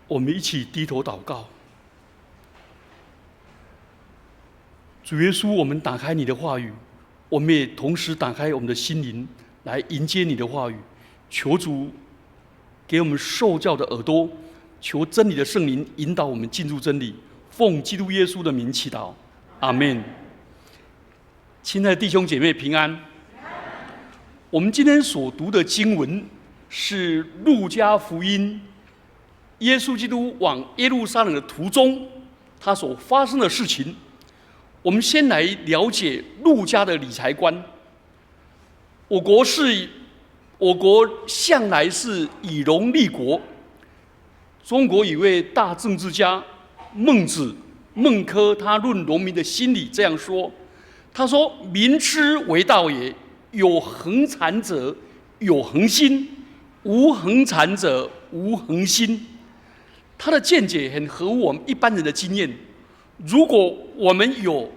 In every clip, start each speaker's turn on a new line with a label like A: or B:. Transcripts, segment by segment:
A: 我们一起低头祷告。主耶稣，我们打开你的话语，我们也同时打开我们的心灵，来迎接你的话语。求主给我们受教的耳朵，求真理的圣灵引导我们进入真理。奉基督耶稣的名祈祷，阿们。亲爱的弟兄姐妹平安。我们今天所读的经文是路加福音，耶稣基督往耶路撒冷的途中，他所发生的事情。我们先来了解路加的理财观。我国向来是以农立国。中国有一位大政治家孟子，孟轲，他论农民的心理这样说：他说，民之为道也，有恒产者有恒心，无恒产者无恒心。他的见解很合乎我们一般人的经验。如果我们有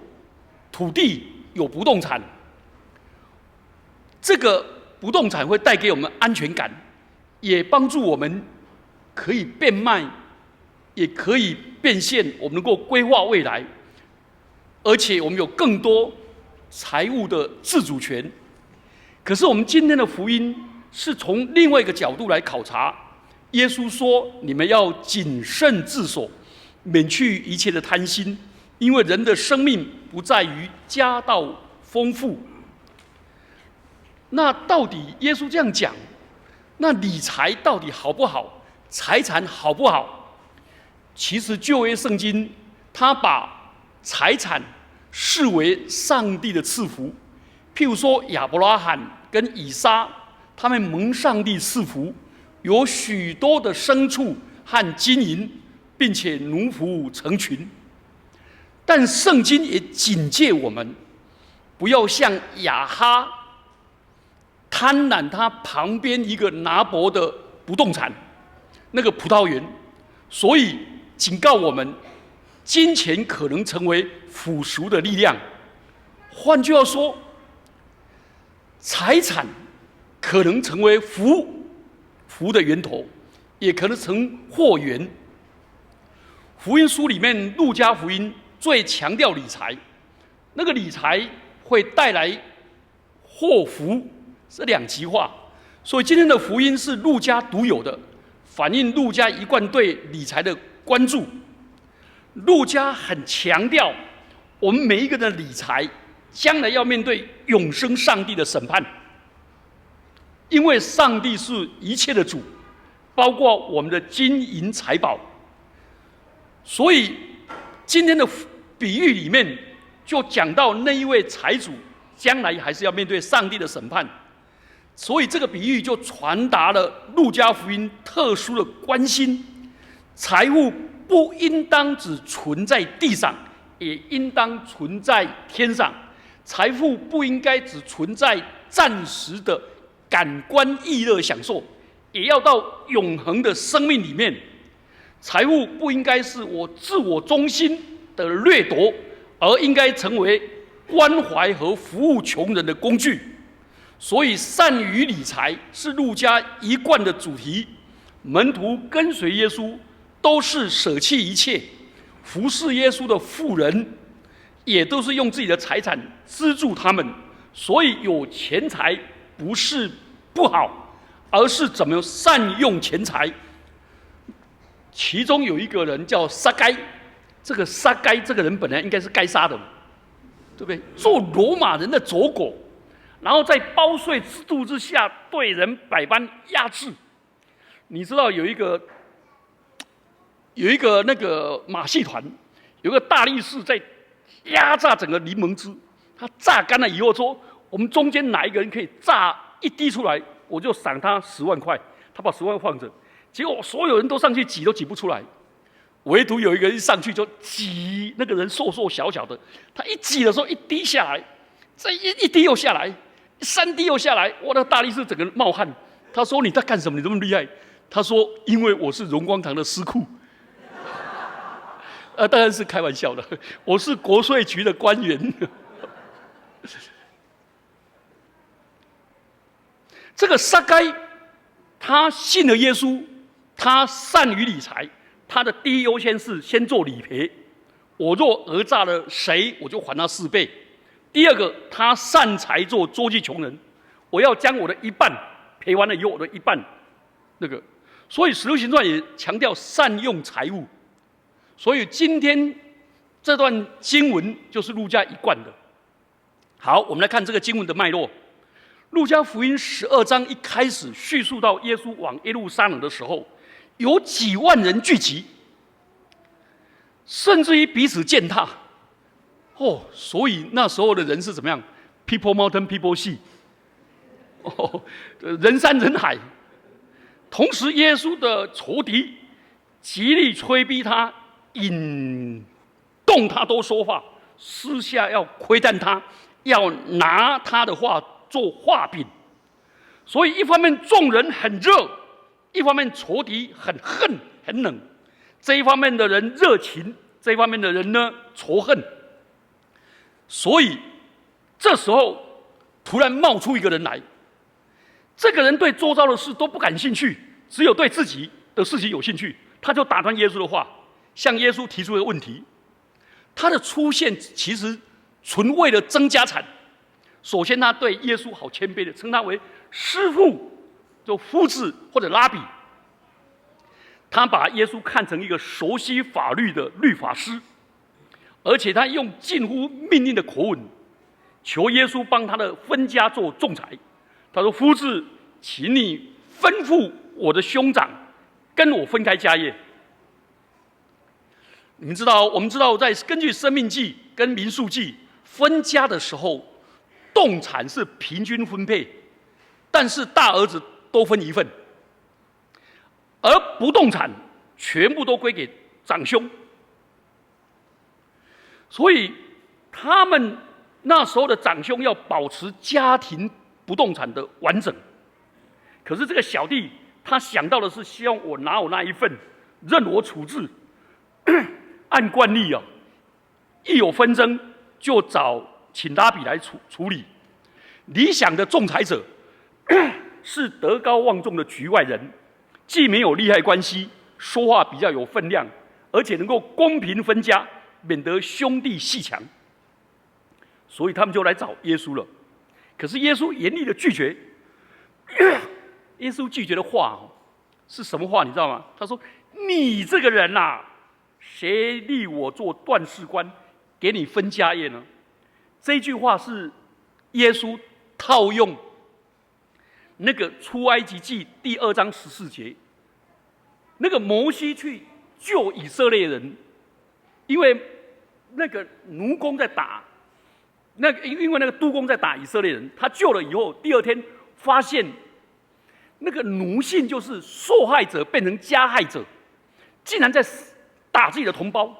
A: 土地，有不动产，这个不动产会带给我们安全感，也帮助我们可以变卖，也可以变现，我们能够规划未来，而且我们有更多财务的自主权。可是我们今天的福音是从另外一个角度来考察。耶稣说，你们要谨慎自守，免去一切的贪心，因为人的生命不在于家道丰富。那到底耶稣这样讲，那理财到底好不好？财产好不好？其实旧约圣经他把财产视为上帝的赐福。譬如说亚伯拉罕跟以撒，他们蒙上帝赐福，有许多的牲畜和金银，并且奴仆成群。但圣经也警戒我们，不要像亚哈贪婪他旁边一个拿伯的不动产，那个葡萄园。所以警告我们，金钱可能成为腐蚀的力量。换句话说，财产可能成为福的源头，也可能成祸源。福音书里面，路加福音最强调理财，那个理财会带来祸福，是两极化。所以今天的福音是路加独有的，反映路加一贯对理财的关注。路加很强调，我们每一个人的理财将来要面对永生上帝的审判，因为上帝是一切的主，包括我们的金银财宝。所以今天的比喻里面就讲到那一位财主将来还是要面对上帝的审判。所以这个比喻就传达了路加福音特殊的关心：财物不应当只存在地上，也应当存在天上。财富不应该只存在暂时的感官意乐享受，也要到永恒的生命里面。财物不应该是我自我中心的掠夺，而应该成为关怀和服务穷人的工具。所以善于理财是路加一贯的主题。门徒跟随耶稣都是舍弃一切，服侍耶稣的妇人也都是用自己的财产资助他们。所以有钱财不是不好，而是怎么善用钱财。其中有一个人叫撒该，这个撒该这个人本来应该是该杀的，对不对？做罗马人的走狗，然后在包税制度之下对人百般压制。你知道有一个那个马戏团，有一个大力士在压榨整个柠檬汁，他榨干了以后说，我们中间哪一个人可以榨一滴出来，我就赏他10万块。他把10万放着，结果所有人都上去挤都挤不出来，唯独有一个人上去就挤，那个人瘦瘦小小的，他一挤的时候一滴下来，再一滴又下来，3滴又下来，我那大力士整个冒汗。他说：“你在干什么？你这么厉害？”他说：“因为我是荣光堂的司库。”当然是开玩笑的，我是国税局的官员。这个撒该，他信了耶稣，他善于理财，他的第一优先是先做理赔，我若讹诈了谁，我就还他4倍。第二个，他善财做周济穷人，我要将我的一半赔完了以后，我的一半那个。所以《使徒行传》也强调善用财物。所以今天这段经文就是路加一贯的。好，我们来看这个经文的脉络。路加福音12章一开始叙述到耶稣往耶路撒冷的时候，有几万人聚集，甚至于彼此践踏。所以那时候的人是怎么样 ？People mountain, people sea。人山人海。同时，耶稣的仇敌极力催逼他，引动他多说话，私下要窥探他，要拿他的话做画饼。所以一方面众人很热，一方面仇敌很恨很冷。这一方面的人热情，这一方面的人呢仇恨。所以这时候突然冒出一个人来，这个人对周遭的事都不感兴趣，只有对自己的事情有兴趣。他就打断耶稣的话，向耶稣提出一个问题。他的出现其实纯为了争家产。首先，他对耶稣好谦卑的称他为师父，就夫子或者拉比。他把耶稣看成一个熟悉法律的律法师，而且他用近乎命令的口吻，求耶稣帮他的分家做仲裁。他说：“夫子，请你吩咐我的兄长跟我分开家业。”你们知道，我们知道，在根据《生命记》跟《民数记》分家的时候，动产是平均分配，但是大儿子都分1份，而不动产全部都归给长兄。所以他们那时候的长兄要保持家庭不动产的完整。可是这个小弟他想到的是，希望我拿我那一份，任我处置。按惯例一有纷争就请拉比来处理。理想的仲裁者是德高望重的局外人，既没有利害关系，说话比较有分量，而且能够公平分家，免得兄弟阋墙。所以他们就来找耶稣了。可是耶稣严厉的拒绝。耶稣拒绝的话是什么话？你知道吗？他说：“你这个人啊，谁立我做断事官，给你分家业呢？”这句话是耶稣套用那个出埃及记第2章14节，那个摩西去救以色列人，因为那个奴工在打，因为那个督工在打以色列人，他救了以后，第2天发现那个奴性就是受害者变成加害者，竟然在打自己的同胞。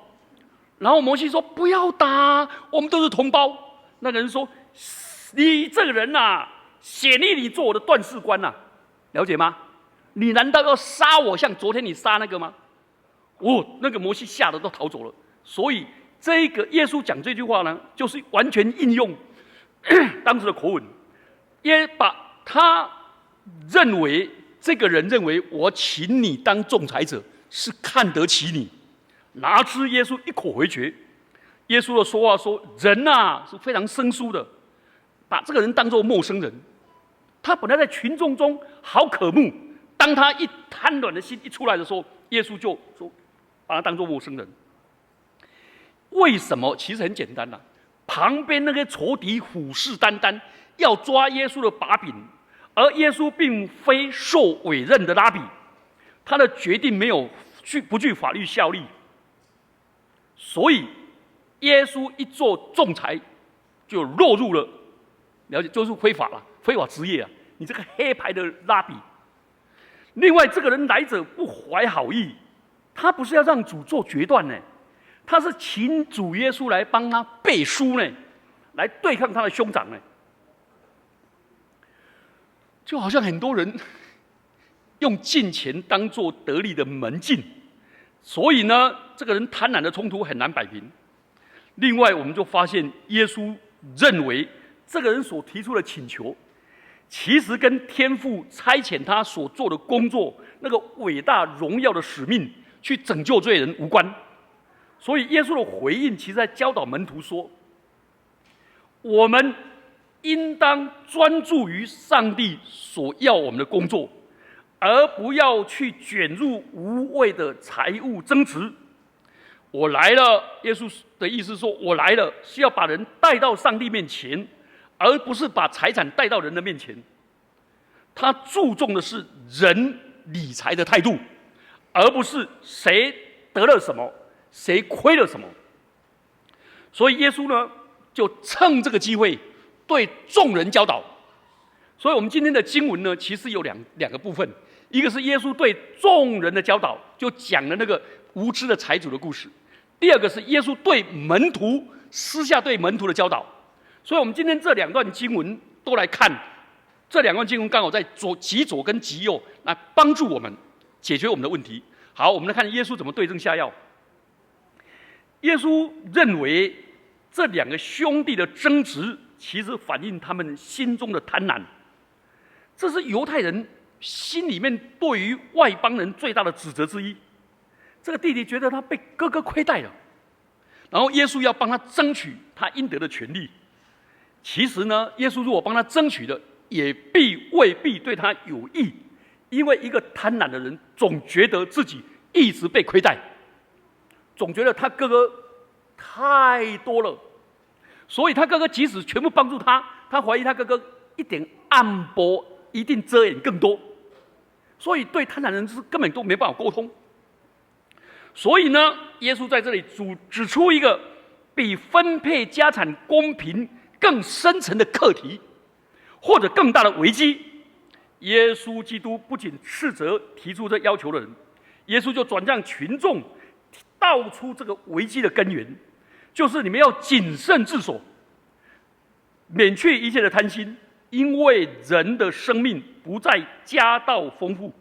A: 然后摩西说：“不要打，我们都是同胞。”那个人说：“你这个人啊，显立你做我的断事官啊，了解吗？你难道要杀我，像昨天你杀那个吗？”那个摩西吓得都逃走了。所以这个耶稣讲这句话呢，就是完全应用当时的口吻，也把他认为这个人认为我请你当仲裁者是看得起你，拿之耶稣一口回绝。耶稣的说话说：“人啊是非常生疏的，把这个人当作陌生人。他本来在群众中好可慕，当他一贪婪的心一出来的时候，耶稣就说把他当作陌生人。为什么？其实很简单啦，旁边那个仇敌虎视眈眈，要抓耶稣的把柄。”而耶稣并非受委任的拉比，他的决定不具法律效力，所以耶稣一做仲裁，就落入了了解，就是非法了，非法职业啊！你这个黑牌的拉比。另外，这个人来者不怀好意，他不是要让主做决断呢，他是请主耶稣来帮他背书呢，来对抗他的兄长呢。就好像很多人用金钱当作得利的门径，所以呢，这个人贪婪的冲突很难摆平。另外，我们就发现耶稣认为这个人所提出的请求，其实跟天父差遣他所做的工作那个伟大荣耀的使命去拯救罪人无关。所以耶稣的回应，其实在教导门徒说：我们应当专注于上帝所要我们的工作，而不要去卷入无谓的财务争执。我来了，耶稣的意思说，我来了是要把人带到上帝面前，而不是把财产带到人的面前。他注重的是人理财的态度，而不是谁得了什么，谁亏了什么。所以耶稣呢，就趁这个机会对众人教导。所以我们今天的经文呢，其实有两个部分，一个是耶稣对众人的教导，就讲了那个无知的财主的故事；第二个是耶稣对门徒私下对门徒的教导。所以我们今天这两段经文都来看，这两段经文刚好在极左跟极右，来帮助我们解决我们的问题。好，我们来看耶稣怎么对症下药。耶稣认为这两个兄弟的争执，其实反映他们心中的贪婪。这是犹太人心里面对于外邦人最大的指责之一。这个弟弟觉得他被哥哥亏待了，然后耶稣要帮他争取他应得的权利。其实呢，耶稣如果帮他争取了，也未必对他有益，因为一个贪婪的人总觉得自己一直被亏待，总觉得他哥哥太多了，所以他哥哥即使全部帮助他，他怀疑他哥哥一点暗波一定遮掩更多，所以对贪婪人是根本都没办法沟通。所以呢，耶稣在这里指出一个比分配家产公平更深层的课题，或者更大的危机。耶稣基督不仅斥责提出这要求的人，耶稣就转向群众，道出这个危机的根源，就是你们要谨慎自守，免去一切的贪心，因为人的生命不在家道丰富。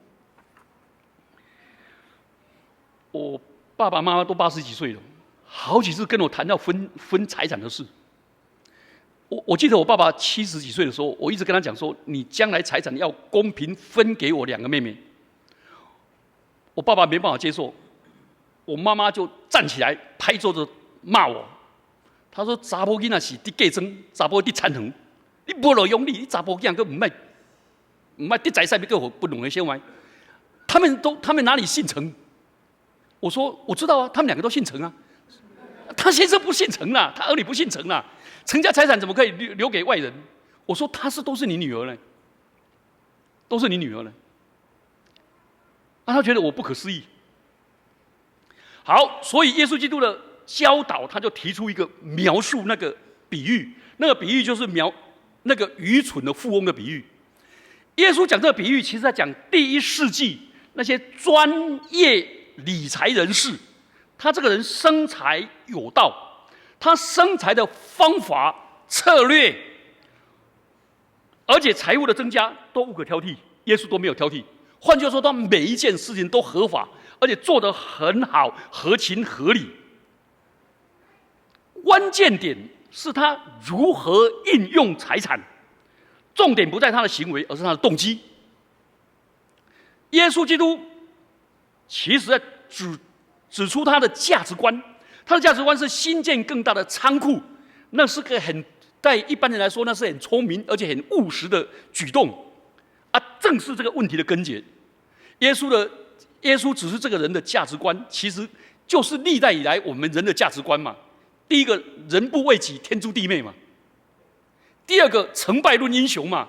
A: 我爸爸妈妈都80几岁了，好几次跟我谈到分财产的事。我记得我爸爸70几岁的时候，我一直跟他讲说，你将来财产要公平分给我2个妹妹。我爸爸没办法接受，我妈妈就站起来拍桌子骂我，他说：“查某囡仔是得计争，查某得参衡，你无路用你查某囡仔，佫唔爱得财产，要不两个先歪。他们哪里姓陈？”我说：“我知道啊，他们2个都姓陈啊。他先生不姓陈啦，他儿女不姓陈啦，陈家财产怎么可以留给外人？”我说：“都是你女儿呢，都是你女儿呢。”他觉得我不可思议。好，所以耶稣基督的教导，他就提出一个描述那个比喻，那个比喻就是那个愚蠢的富翁的比喻。耶稣讲这个比喻，其实在讲第1世纪那些专业理财人士，他这个人生财有道，他生财的方法策略，而且财务的增加都无可挑剔，耶稣都没有挑剔。换句话说，他每一件事情都合法，而且做得很好，合情合理。关键点是他如何运用财产，重点不在他的行为，而是他的动机。耶稣基督其实在指出他的价值观，他的价值观是新建更大的仓库，那是个在一般人来说，那是很聪明而且很务实的举动。正是这个问题的根结。耶稣指出这个人的价值观，其实就是历代以来我们人的价值观嘛。第一个，人不为己，天诛地灭嘛；第二个，成败论英雄嘛，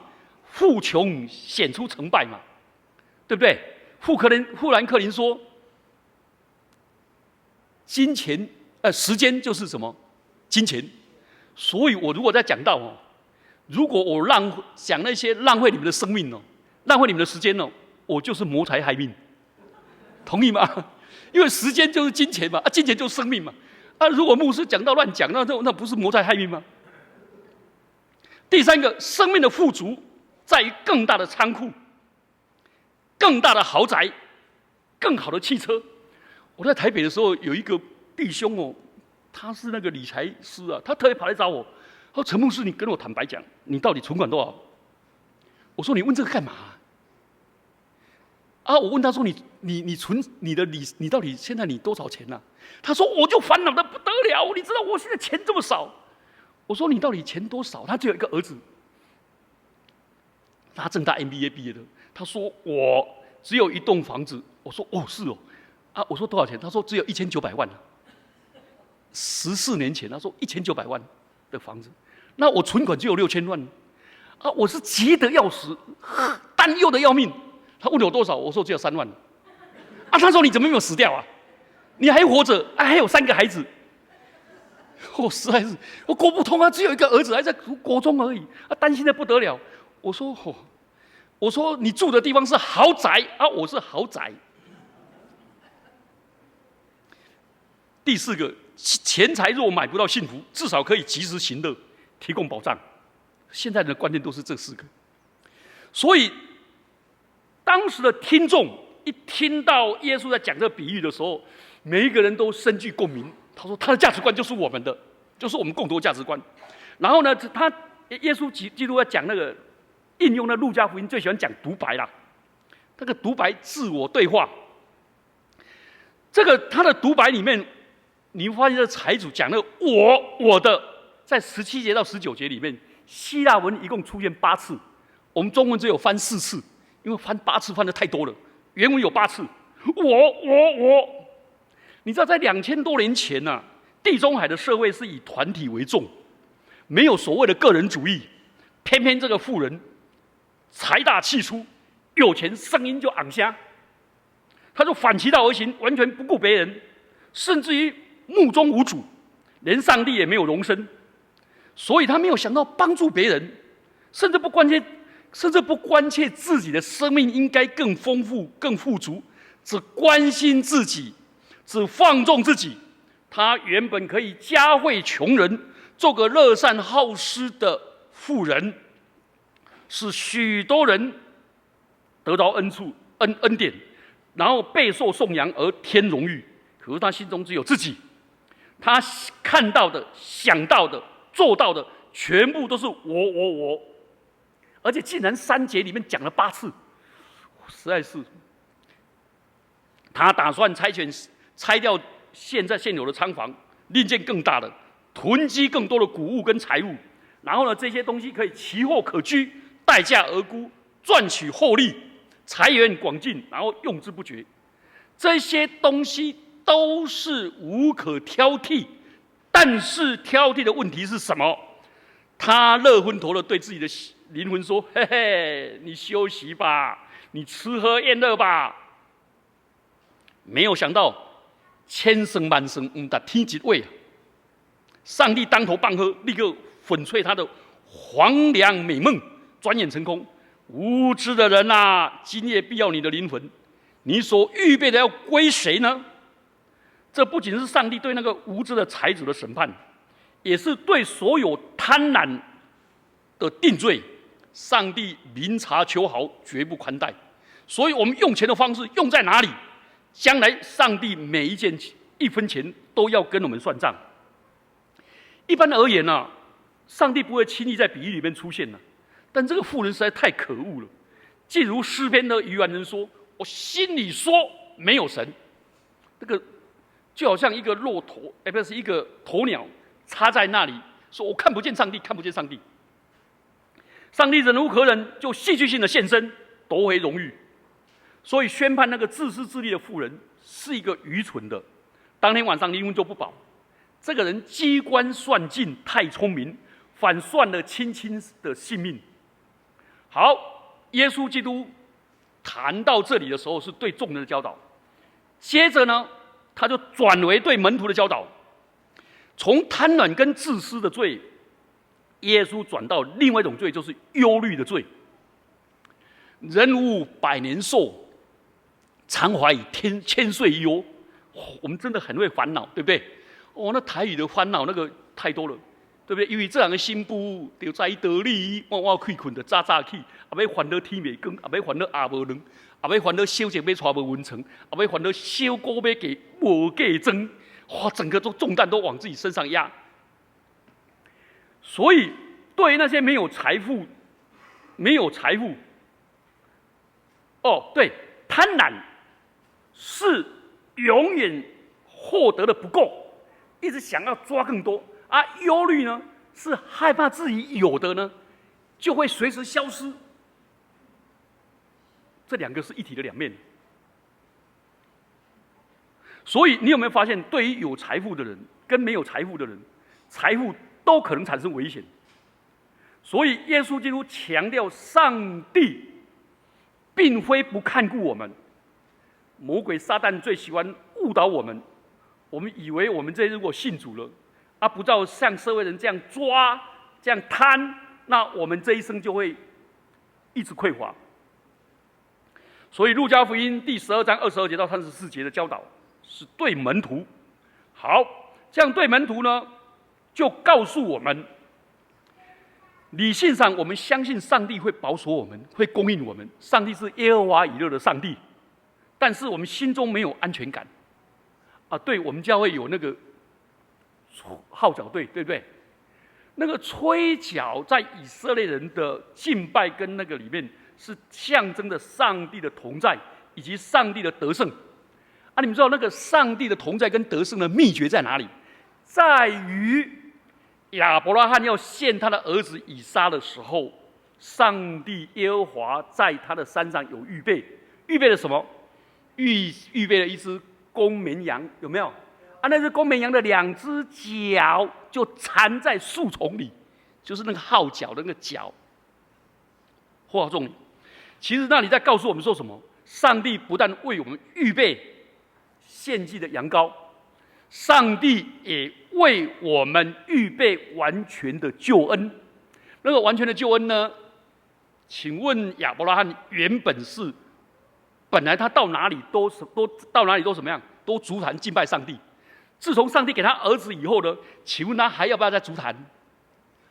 A: 富穷显出成败嘛，对不对？富兰克林说，时间就是什么？金钱。所以我如果在讲到如果我讲那些浪费你们的生命浪费你们的时间我就是谋财害命，同意吗？因为时间就是金钱嘛，金钱就是生命嘛。如果牧师讲到乱讲，那不是谋财害命吗？第3个，生命的富足在于更大的仓库、更大的豪宅、更好的汽车。我在台北的时候，有一个弟兄他是那个理财师啊，他特别跑来找我，他说：“陈牧师，你跟我坦白讲，你到底存款多少？”我说：“你问这个干嘛？啊，我问他说你存你的你到底现在你多少钱啊？他说我就烦恼的不得了，你知道我现在钱这么少。我说你到底钱多少？他只有一个儿子，他正大 MBA 毕业的。他说我只有一栋房子。我说哦是哦，啊我说多少钱？他说只有1900万。14年前他说1900万的房子，那我存款就有6000万啊！我是急得要死，担忧的要命。他问我多少，我说只有3万。啊，他说你怎么没有死掉啊？你还活着，啊，还有3个孩子。我实在是我沟不通啊，只有一个儿子还在读国中而已，啊，担心的不得了。我说我说你住的地方是豪宅啊，我是豪宅。第4个，钱财若买不到幸福，至少可以及时行乐，提供保障。现在人的观念都是这4个，所以当时的听众一听到耶稣在讲这个比喻的时候，每一个人都深具共鸣。他说他的价值观就是我们的，就是我们共同的价值观。然后呢，耶稣基督在讲那个应用的路加福音，最喜欢讲独白啦。那个独白自我对话，这个他的独白里面，你会发现这财主讲那个我的，在17节到19节里面，希腊文一共出现8次，我们中文只有翻4次，因为翻8次翻的太多了，原文有8次。我。你知道，在2000多年前啊，地中海的社会是以团体为重，没有所谓的个人主义。偏偏这个富人财大气粗，有钱声音就昂下，他就反其道而行，完全不顾别人，甚至于目中无主，连上帝也没有容身。所以他没有想到帮助别人，甚至不关切自己的生命应该更丰富、更富足，只关心自己。只放纵自己，他原本可以嘉惠穷人，做个乐善好施的富人，使许多人得到恩典，然后备受颂扬而添荣誉。可是他心中只有自己，他看到的、想到的、做到的，全部都是我，而且竟然3节里面讲了8次，实在是。他打算拆掉现有的仓房，另建更大的，囤积更多的谷物跟财物，然后呢，这些东西可以奇货可居，待价而沽，赚取厚利，财源广进，然后用之不绝。这些东西都是无可挑剔，但是挑剔的问题是什么？他乐昏头的对自己的灵魂说：“嘿嘿，你休息吧，你吃喝宴乐吧。”没有想到，千生万生不达天一位啊！上帝当头棒喝，立刻粉碎他的黄粱美梦，转眼成空。无知的人啊，今夜必要你的灵魂，你所预备的要归谁呢？这不仅是上帝对那个无知的财主的审判，也是对所有贪婪的定罪。上帝明察秋毫，绝不宽待。所以我们用钱的方式用在哪里？将来上帝每1分钱都要跟我们算账。一般而言啊，上帝不会轻易在比喻里面出现，但这个妇人实在太可恶了。既如诗篇的愚顽人说：“我心里说没有神。”这个就好像一个骆驼，不是一个鸵鸟插在那里，说我看不见上帝，看不见上帝。上帝忍无可忍，就戏剧性的现身，夺回荣誉。所以宣判那个自私自利的妇人是一个愚蠢的。当天晚上灵魂就不保。这个人机关算尽，太聪明，反算了亲的性命。好，耶稣基督谈到这里的时候，是对众人的教导。接着呢，他就转为对门徒的教导。从贪婪跟自私的罪，耶稣转到另外一种罪，就是忧虑的罪。人无百年寿，常怀以千岁忧。我们真的很会烦恼，对不对？那台语的烦恼那个太多了，对不对？因为这样的心不就在得利，我开困的早早起，要烦恼天未光，要烦恼夜无亮，要烦恼小姐要带无温床，要烦恼小姑要给无嫁妆，整个重担都往自己身上压。所以，对于那些没有财富，对，贪婪是永远获得的不够，一直想要抓更多；而忧虑呢，是害怕自己有的呢，就会随时消失。这两个是一体的两面。所以，你有没有发现，对于有财富的人跟没有财富的人，财富都可能产生危险？所以，耶稣基督强调，上帝并非不看顾我们。魔鬼撒旦最喜欢误导我们，我们以为我们这如果信主了，不照像社会人这样抓、这样贪，那我们这一生就会一直匮乏。所以，路加福音第12章22节到34节的教导是对门徒。好，这样对门徒呢，就告诉我们，理性上我们相信上帝会保守我们，会供应我们。上帝是耶和华以勒的上帝，但是我们心中没有安全感。对，我们教会有那个号角队，对不对？那个吹角在以色列人的敬拜跟那个里面，是象征着上帝的同在以及上帝的得胜。你们知道那个上帝的同在跟得胜的秘诀在哪里？在于亚伯拉罕要献他的儿子以撒的时候，上帝耶和华在他的山上有预备，预备了什么？预备了一只公绵羊，有没有？那只公绵羊的2只脚就缠在树丛里，就是那个号角的那个角。话重点，其实那里在告诉我们说什么？上帝不但为我们预备献祭的羊羔，上帝也为我们预备完全的救恩。那个完全的救恩呢？请问亚伯拉罕原本来他到哪里都怎么样？都足坛敬拜上帝。自从上帝给他儿子以后呢，请问他还要不要再足坛？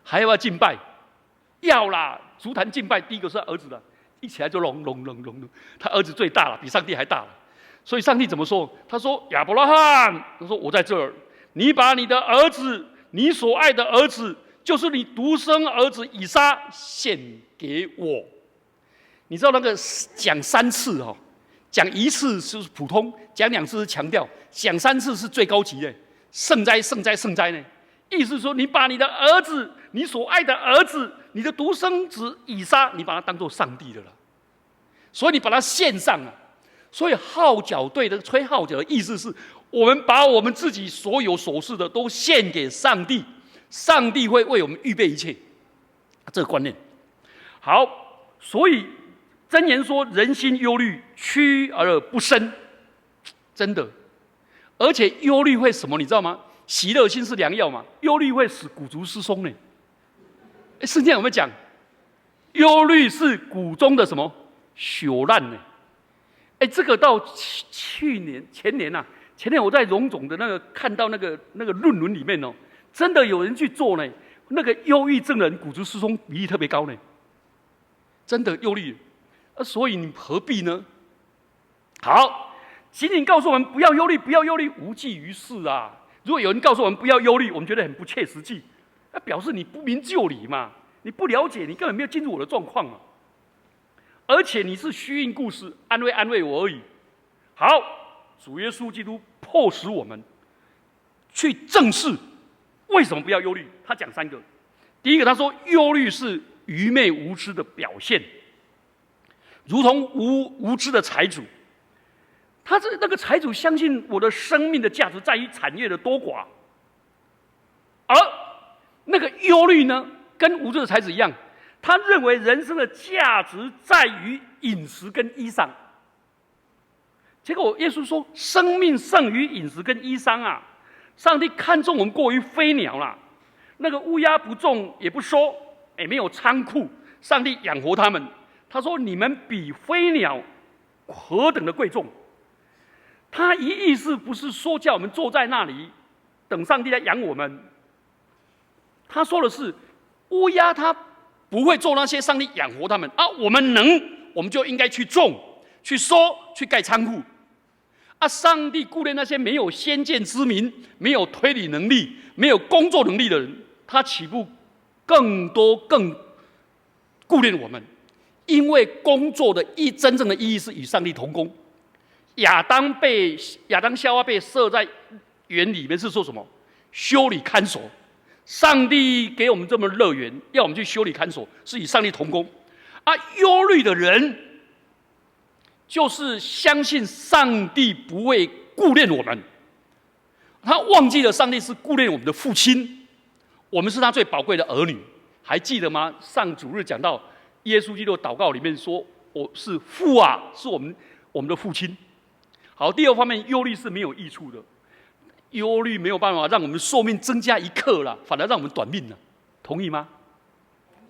A: 还要不要敬拜？要啦！足坛敬拜第一个是他儿子的，一起来就隆隆隆隆隆，他儿子最大了，比上帝还大了。所以上帝怎么说？他说：“亚伯拉罕，他说我在这儿，你把你的儿子，你所爱的儿子，就是你独生儿子以撒，献给我。”你知道那个讲3次哈，讲1次是普通，讲2次是强调，讲3次是最高级的，圣哉圣哉圣哉呢？意思说，你把你的儿子，你所爱的儿子，你的独生子以撒，你把他当作上帝的了，所以你把他献上了。所以号角队的吹号角的意思是，我们把我们自己所有所事的都献给上帝，上帝会为我们预备一切。这个观念好，所以箴言说：“人心忧虑，屈而不伸。”真的，而且忧虑会什么？你知道吗？喜乐心是良药嘛，忧虑会使骨足失松呢。圣经有没有讲？忧虑是骨中的什么朽烂呢？这个到前年我在荣总的那个看到那个论文里面哦，真的有人去做呢。那个忧郁症的人骨质疏松比例特别高呢，真的忧虑。所以你何必呢？好，仅仅告诉我们不要忧虑，不要忧虑，无济于事啊。如果有人告诉我们不要忧虑，我们觉得很不切实际，那表示你不明就里嘛，你不了解，你根本没有进入我的状况嘛。而且你是虚应故事，安慰我而已。好，主耶稣基督迫使我们去正视为什么不要忧虑。他讲3个，第一个他说忧虑是愚昧无知的表现，如同无知的财主。那个财主相信我的生命的价值在于产业的多寡，而那个忧虑呢，跟无知的财主一样。他认为人生的价值在于饮食跟衣裳，结果耶稣说：“生命胜于饮食跟衣裳啊！”上帝看重我们过于飞鸟啦，那个乌鸦不种也不收，也没有仓库，上帝养活他们。他说：“你们比飞鸟何等的贵重！”他意思不是说叫我们坐在那里等上帝来养我们，他说的是乌鸦它不会做那些上帝养活他们啊，我们就应该去种、去收、去盖仓库啊。上帝顾念那些没有先见之明、没有推理能力、没有工作能力的人，他岂不更顾念我们？因为工作的真正的意义是与上帝同工。亚当夏娃被设在园里面是做什么？修理看守。上帝给我们这么乐园，要我们去修理看守，是与上帝同工。忧虑的人，就是相信上帝不会顾念我们，他忘记了上帝是顾念我们的父亲，我们是他最宝贵的儿女。还记得吗？上主日讲到耶稣基督祷告里面说：“我是父啊，是我们的父亲。”好，第二方面，忧虑是没有益处的，忧虑没有办法让我们寿命增加1刻啦，反而让我们短命了，同意吗？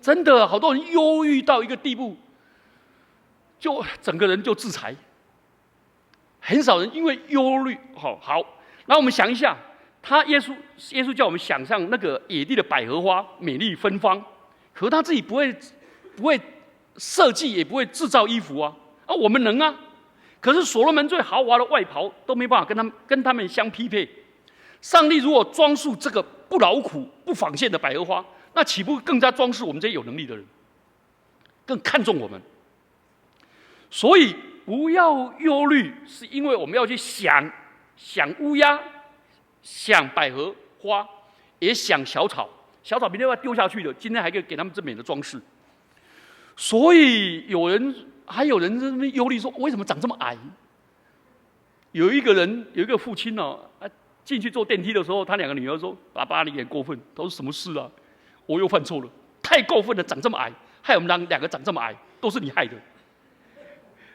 A: 真的，好多人忧郁到一个地步，就整个人就自裁。很少人因为忧虑，好，然后我们想一下，耶稣叫我们想象那个野地的百合花，美丽芬芳，可他自己不会设计，也不会制造衣服啊，我们能啊。可是所罗门最豪华的外袍都没办法跟他们相匹配。上帝如果装束这个不劳苦、不纺线的百合花，那岂不更加装饰我们这些有能力的人，更看重我们？所以不要忧虑，是因为我们要去想乌鸦，想百合花，也想小草。小草明天要丢下去的，今天还可以给他们这么美的装饰。所以还有人在那边忧虑说，为什么长这么矮？有一个父亲进去坐电梯的时候，他2个女儿说：“爸爸，你也过分。”他说：“什么事啊？我又犯错了，太过分了，长这么矮，害我们2个长这么矮，都是你害的。”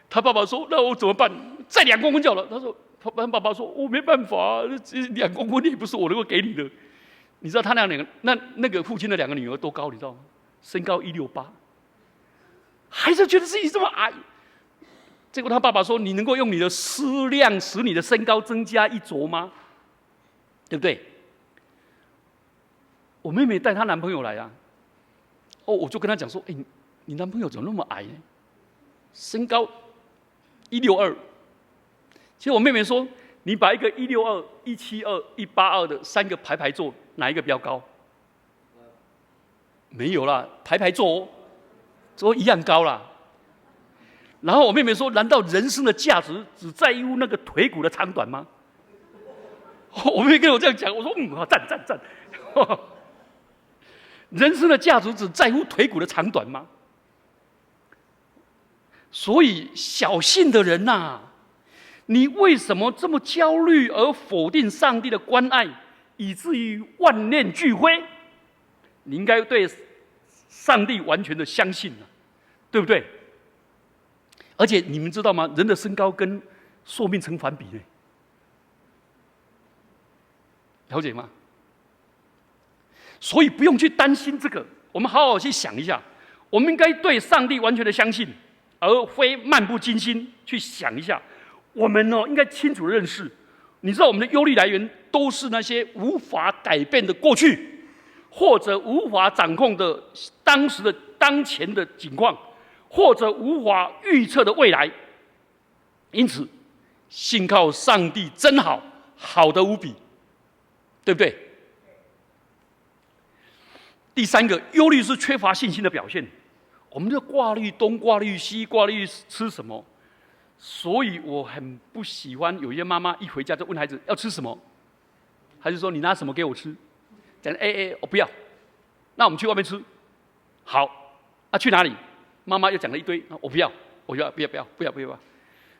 A: 他爸爸说：“那我怎么办？再2公分就好了。”他说：“爸爸说，我没办法，2公分也不是我能够给你的。”你知道他那个父亲的2个女儿多高？你知道吗？身高168，还是觉得自己这么矮。结果他爸爸说：“你能够用你的思量使你的身高增加1肘吗？对不对？”我妹妹带她男朋友来啊，我就跟她讲说：“你男朋友怎么那么矮呢？身高162。”其实我妹妹说：“你把一个162、172、182的3个排坐，哪一个比较高？”没有啦，排坐都一样高啦。然后我妹妹说：“难道人生的价值只在乎那个腿骨的长短吗？”我妹妹跟我这样讲，我说：“赞。”人生的价值只在乎腿骨的长短吗？所以小信的人呐，你为什么这么焦虑而否定上帝的关爱，以至于万念俱灰？你应该对上帝完全的相信了，对不对？而且你们知道吗？人的身高跟寿命成反比呢，了解吗？所以不用去担心这个，我们好好去想一下，我们应该对上帝完全的相信，而非漫不经心去想一下。我们应该清楚的认识，你知道我们的忧虑来源都是那些无法改变的过去，或者无法掌控的当前的景况，或者无法预测的未来。因此，信靠上帝真好，好得无比，对不对？第3个，忧虑是缺乏信心的表现。我们就挂虑东，挂虑西，挂虑吃什么。所以我很不喜欢有一些妈妈一回家就问孩子要吃什么，孩子说：“你拿什么给我吃？”讲我不要，那我们去外面吃。好，去哪里？妈妈又讲了一堆，我不要，不要。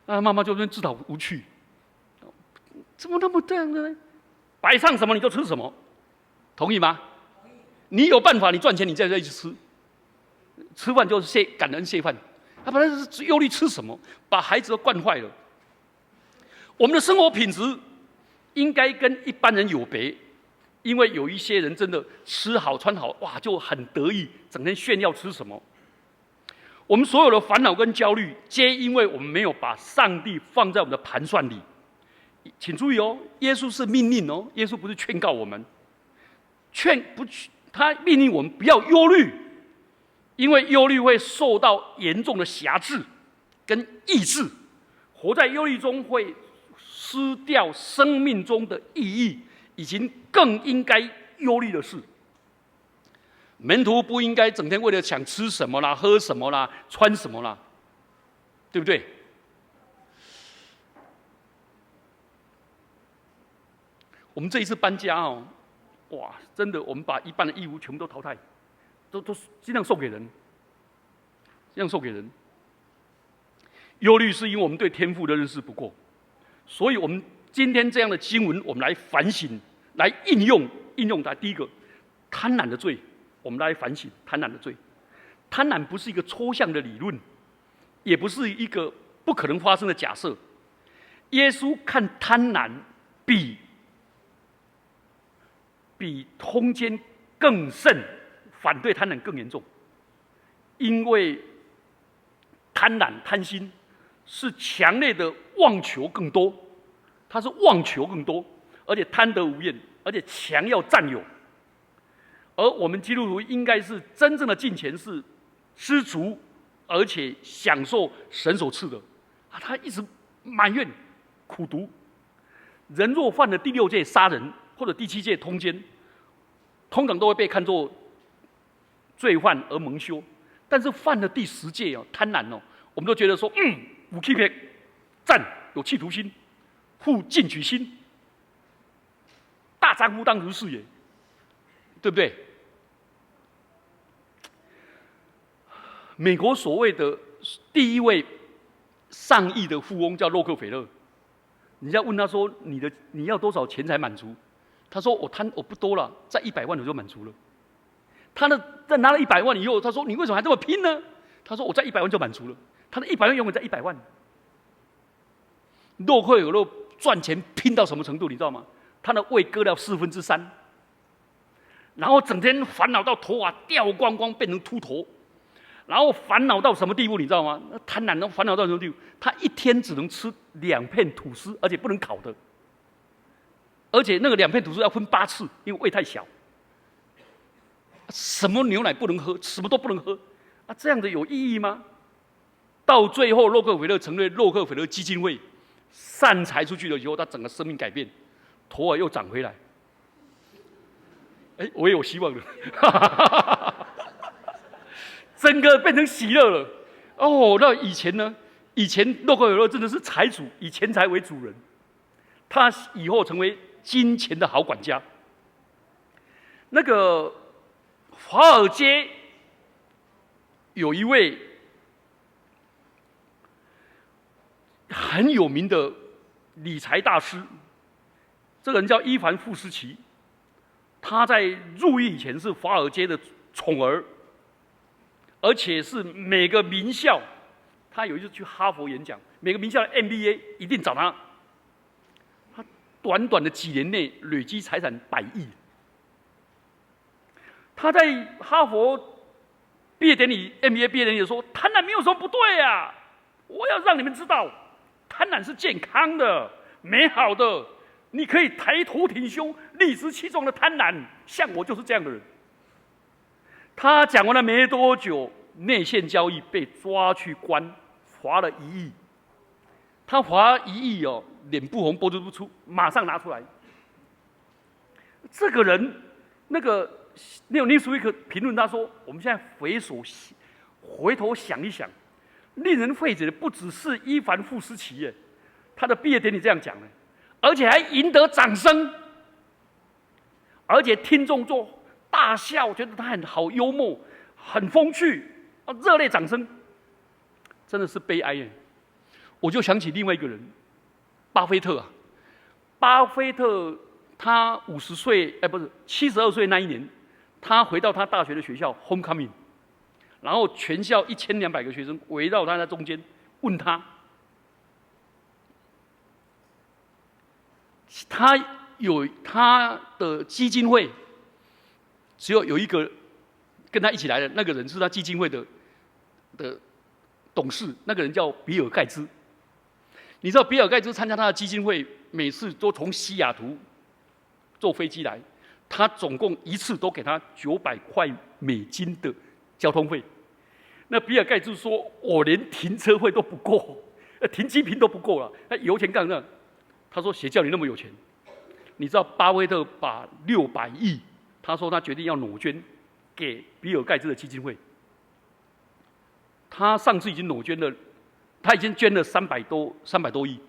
A: 那妈妈就自讨无趣。怎么那么这样呢？摆上什么你就吃什么，同意吗？你有办法，你赚钱，你在这一起吃，吃饭就是感恩谢饭。他本来是忧虑吃什么，把孩子都惯坏了。我们的生活品质应该跟一般人有别，因为有一些人真的吃好穿好，哇，就很得意，整天炫耀吃什么。我们所有的烦恼跟焦虑，皆因为我们没有把上帝放在我们的盘算里。请注意哦，耶稣是命令哦，耶稣不是劝告我们，他命令我们不要忧虑。因为忧虑会受到严重的辖制跟抑制，活在忧虑中会失掉生命中的意义，以及更应该忧虑的事。门徒不应该整天为了想吃什么啦、喝什么啦、穿什么啦，对不对？我们这一次搬家哦，哇，真的，我们把一半的义乌全部都淘汰，都尽量送给人，尽量送给人。忧虑是因为我们对天父的认识不够，所以我们今天这样的经文，我们来反省，来应用它。第一个，贪婪的罪，我们来反省贪婪的罪。贪婪不是一个抽象的理论，也不是一个不可能发生的假设。耶稣看贪婪比通奸更甚，反对贪婪更严重，因为贪心是强烈的妄求更多，他是妄求更多，而且贪得无厌，而且强要占有。而我们基督徒应该是真正的敬虔，是知足，而且享受神所赐的。他一直埋怨、苦毒。人若犯了第6戒杀人，或者第7戒通奸，通常都会被看作罪犯而蒙羞。但是犯了第10戒哦，贪婪哦，我们都觉得说，有欺骗、占有企图心、负进取心，大丈夫当如是也，对不对？美国所谓的第一位上亿的富翁叫洛克菲勒，人家问他说：“你要多少钱才满足？”他说：“我不多了，在100万我就满足了。”他在拿了100万以后，他说：“你为什么还这么拼呢？”他说：“我在100万就满足了。”他的100万永远在100万。洛克菲勒赚钱拼到什么程度，你知道吗？他的胃割掉3/4，然后整天烦恼到头发掉光光，变成秃头。然后烦恼到什么地步，你知道吗？贪婪到烦恼到什么地步？他一天只能吃2片吐司，而且不能烤的，而且那个2片吐司要分8次，因为胃太小。什么牛奶不能喝，什么都不能喝，这样的有意义吗？到最后，洛克菲勒成立洛克菲勒基金会，散财出去了以后，他整个生命改变，头发又长回来。我也有希望了。整个变成喜乐了。哦，那以前呢？以前洛克菲勒真的是财主，以钱财为主人。他以后成为金钱的好管家。那个华尔街有一位很有名的理财大师，这个人叫伊凡·富斯奇。他在入狱以前是华尔街的宠儿。而且是每个名校，他有一次去哈佛演讲，每个名校的 MBA 一定找他。他短短的几年内累积财产100亿。他在哈佛毕业典礼 MBA 毕业典礼说：“贪婪没有什么不对啊，我要让你们知道，贪婪是健康的、美好的，你可以抬头挺胸、理直气壮的贪婪，像我就是这样的人。”他讲完了没多久，内线交易被抓去关，罚了1亿。他罚1亿哦，脸不红脖子不粗，马上拿出来。这个人，那个Newsweek 评论他说：“我们现在回头想一想，令人费解的不只是伊凡·富斯奇耶，他的毕业典礼这样讲的，而且还赢得掌声，而且听众做。”大笑，觉得他很好幽默，很风趣，热烈掌声，真的是悲哀耶！我就想起另外一个人，巴菲特啊。巴菲特他50岁，不是72岁那一年，他回到他大学的学校 homecoming， 然后全校1200个学生围绕他在中间，问他有他的基金会。只有一个跟他一起来的那个人是他基金会的董事，那个人叫比尔盖茨。你知道比尔盖茨参加他的基金会，每次都从西雅图坐飞机来，他总共一次都给他900块美金的交通费。那比尔盖茨说：“我连停车费都不够，停机坪都不够了，那油钱干什么？”他说：“谁叫你那么有钱？”你知道巴菲特把600亿。他说他决定要挪捐给比尔盖茨的基金会。他上次已经裸捐了，他已经捐了300多亿，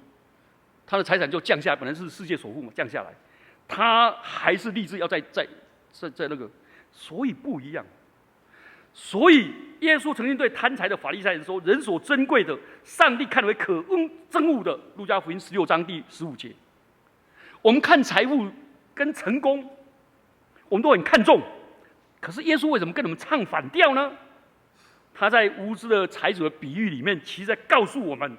A: 他的财产就降下来，本来是世界首富嘛，降下来，他还是立志要在那个，所以不一样。所以耶稣曾经对贪财的法利赛人说：“人所珍贵的，上帝看为可憎恶的。”路加福音16章第15节。我们看财富跟成功，我们都很看重，可是耶稣为什么跟我们唱反调呢？他在无知的财主的比喻里面，其实在告诉我们，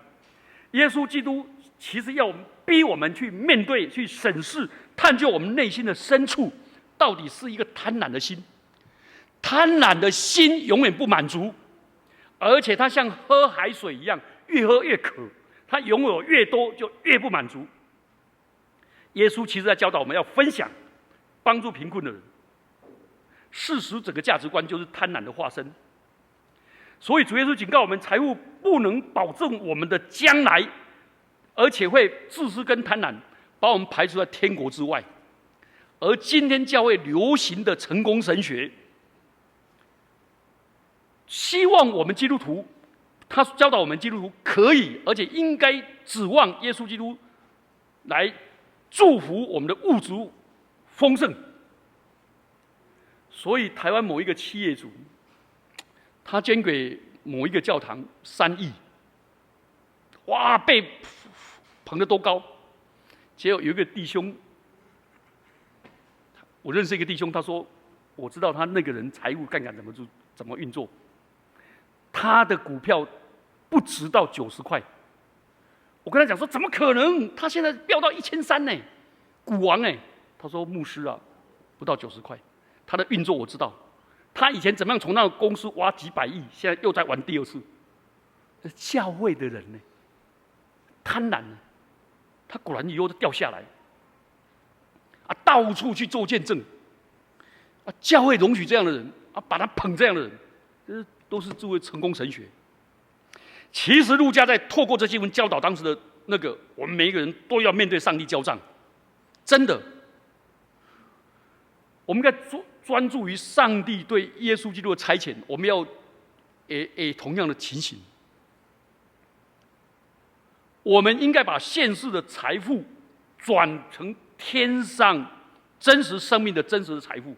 A: 耶稣基督其实要逼我们去面对、去审视、探究我们内心的深处，到底是一个贪婪的心。贪婪的心永远不满足，而且它像喝海水一样，越喝越渴，它拥有越多就越不满足。耶稣其实在教导我们要分享，帮助贫困的人。事实整个价值观就是贪婪的化身。所以主耶稣警告我们，财富不能保证我们的将来，而且会自私跟贪婪把我们排除在天国之外。而今天教会流行的成功神学，希望我们基督徒，他教导我们基督徒可以，而且应该指望耶稣基督来祝福我们的物质丰盛。所以台湾某一个企业主，他捐给某一个教堂3亿，哇，被捧得多高！结果有一个弟兄，我认识一个弟兄，他说：“我知道他那个人财务杠杆怎么运作。他的股票不值到90块。”我跟他讲说：“怎么可能？他现在飙到1300呢，股王哎！”他说：“牧师啊，不到90块。他的运作我知道，他以前怎么样从那个公司挖几百亿，现在又在玩第2次。教会的人呢，贪婪呢，他果然以后就掉下来。啊，到处去做见证。啊，教会容许这样的人，啊，把他捧这样的人，这都是作为成功神学。其实路加在透过这经文教导当时的那个，我们每一个人都要面对上帝交账，真的，我们应该专注于上帝对耶稣基督的差遣，我们要同样的情形，我们应该把现世的财富转成天上真实生命的真实的财富。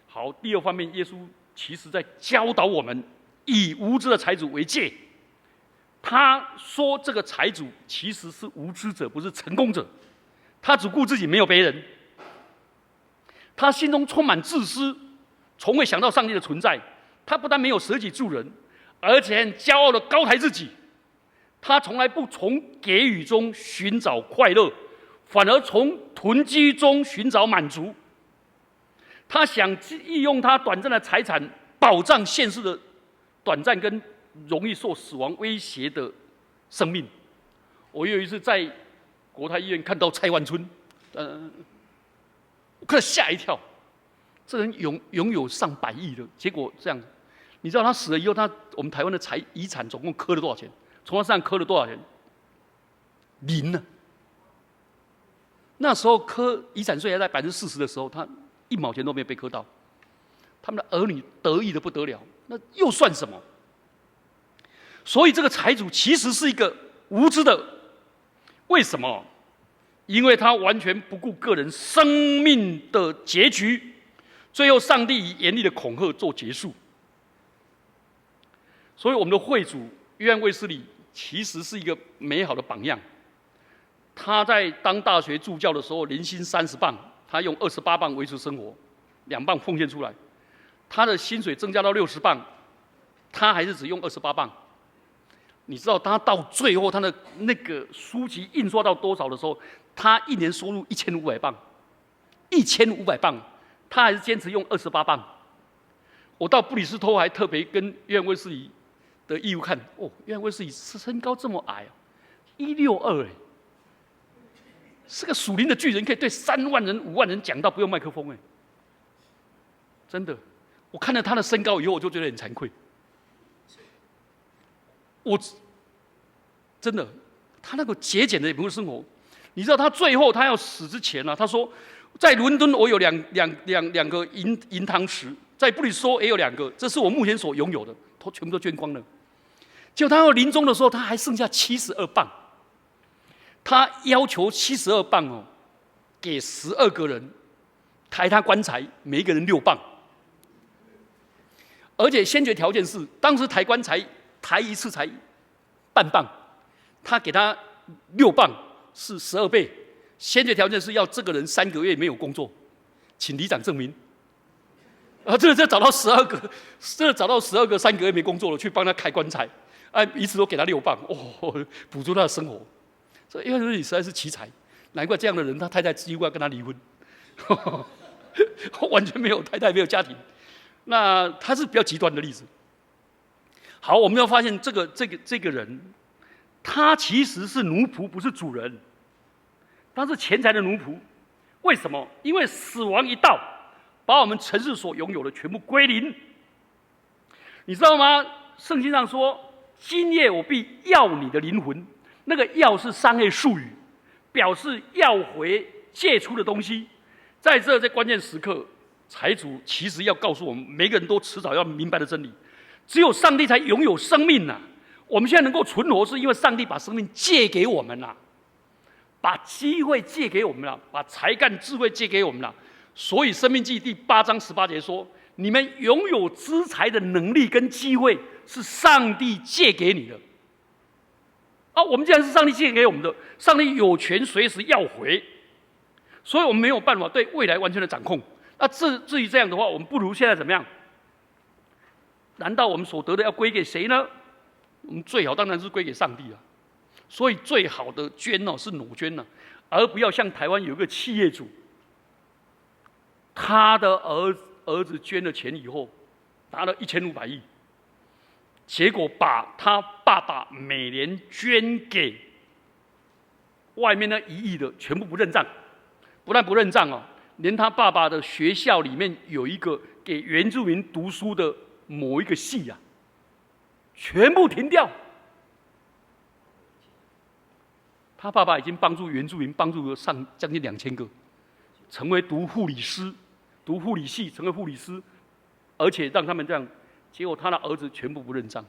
A: 好，第2方面，耶稣其实在教导我们以无知的财主为戒。他说这个财主其实是无知者，不是成功者，他只顾自己，没有别人。他心中充满自私，从未想到上帝的存在。他不但没有舍己助人，而且很骄傲的高抬自己。他从来不从给予中寻找快乐，反而从囤积中寻找满足。他想利用他短暂的财产保障现世的短暂跟容易受死亡威胁的生命。我有一次在国泰医院看到蔡万春，我看了吓一跳，这人拥有上百亿的，结果这样。你知道他死了以后，我们台湾的遗产总共磕了多少钱？从他身上磕了多少钱？0呢？那时候磕遗产税还在40%的时候，他1毛钱都没有被磕到。他们的儿女得意的不得了，那又算什么？所以这个财主其实是一个无知的。为什么？因为他完全不顾个人生命的结局，最后上帝以严厉的恐吓做结束。所以我们的会主约翰卫斯理其实是一个美好的榜样。他在当大学助教的时候，年薪30磅，他用28磅维持生活，2磅奉献出来。他的薪水增加到60磅，他还是只用28磅。你知道他到最后他的那个书籍印刷到多少的时候，他1年收入1500磅，1500磅，他还是坚持用28磅。我到布里斯托还特别跟约翰卫斯理的义务看，哦，约翰卫斯理身高这么矮，162哎，是个属灵的巨人，可以对3万人、5万人讲道不用麦克风哎，真的，我看了他的身高以后，我就觉得很惭愧。我真的，他那个节俭的也不是生活。你知道他最后他要死之前呢、他说，在伦敦我有两个银汤匙，在布里斯托也有2个，这是我目前所拥有的，全部都捐光了。结果他要临终的时候，他还剩下72磅，他要求72磅哦，给12个人抬他棺材，每一个人6磅，而且先决条件是，当时抬棺材抬一次才半磅，他给他6磅是12倍，先决条件是要这个人3个月没有工作，请里长证明。这找到12个，这找到12个3个月没工作了，去帮他开棺材，彼此都给他6磅，补助他的生活。这因为你实在是奇才，难怪这样的人，他太太几乎要跟他离婚，完全没有太太，没有家庭。那他是比较极端的例子。好，我们要发现这个人，他其实是奴仆，不是主人，他是钱财的奴仆。为什么？因为死亡一到，把我们尘世所拥有的全部归零。你知道吗？圣经上说：“今夜我必要你的灵魂。”那个“要”是商业术语，表示要回借出的东西。在关键时刻，财主其实要告诉我们，每个人都迟早要明白的真理：只有上帝才拥有生命呐、我们现在能够存活，是因为上帝把生命借给我们啦，把机会借给我们了，把才干、智慧借给我们了。所以《申命记》第8章18节说：“你们拥有资财的能力跟机会，是上帝借给你的。”我们既然是上帝借给我们的，上帝有权随时要回，所以我们没有办法对未来完全的掌控。那至于这样的话，我们不如现在怎么样？难道我们所得的要归给谁呢？我们最好当然是归给上帝啊。所以最好的捐是裸捐而不要像台湾有一个企业主，他的儿子捐了钱以后，拿了1500亿。结果把他爸爸每年捐给外面那1亿的全部不认账，不但不认账连他爸爸的学校里面有一个给原住民读书的某一个系全部停掉。他爸爸已经帮助原住民帮助了将近2000个，成为读护理师，读护理系成为护理师，而且让他们这样。结果他的儿子全部不认账，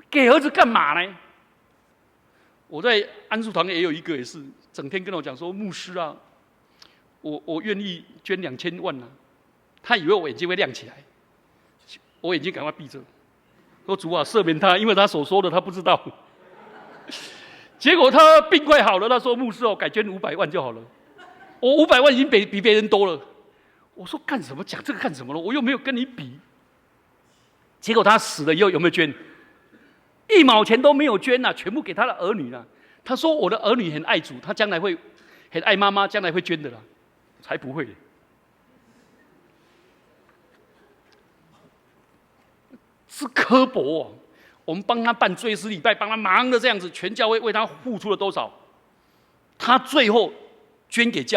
A: 给儿子干嘛呢？我在安树堂也有一个，也是整天跟我讲说：“牧师啊，我愿意捐2000万啊。”他以为我眼睛会亮起来，我眼睛赶快闭着，说：“主啊，赦免他，因为他所说的他不知道。”结果他病快好了，他说：“牧师改捐500万就好了。”我500万已经比别人多了。我说：“干什么？讲这个干什么了？我又没有跟你比。”结果他死了以后有没有捐？1毛钱都没有捐全部给他的儿女他说：“我的儿女很爱主，他将来会很爱妈妈，将来会捐的啦。”才不会，是刻薄我们帮他办追思礼拜，帮他忙的这样子，全教会为他付出了多少？他最后捐给教会。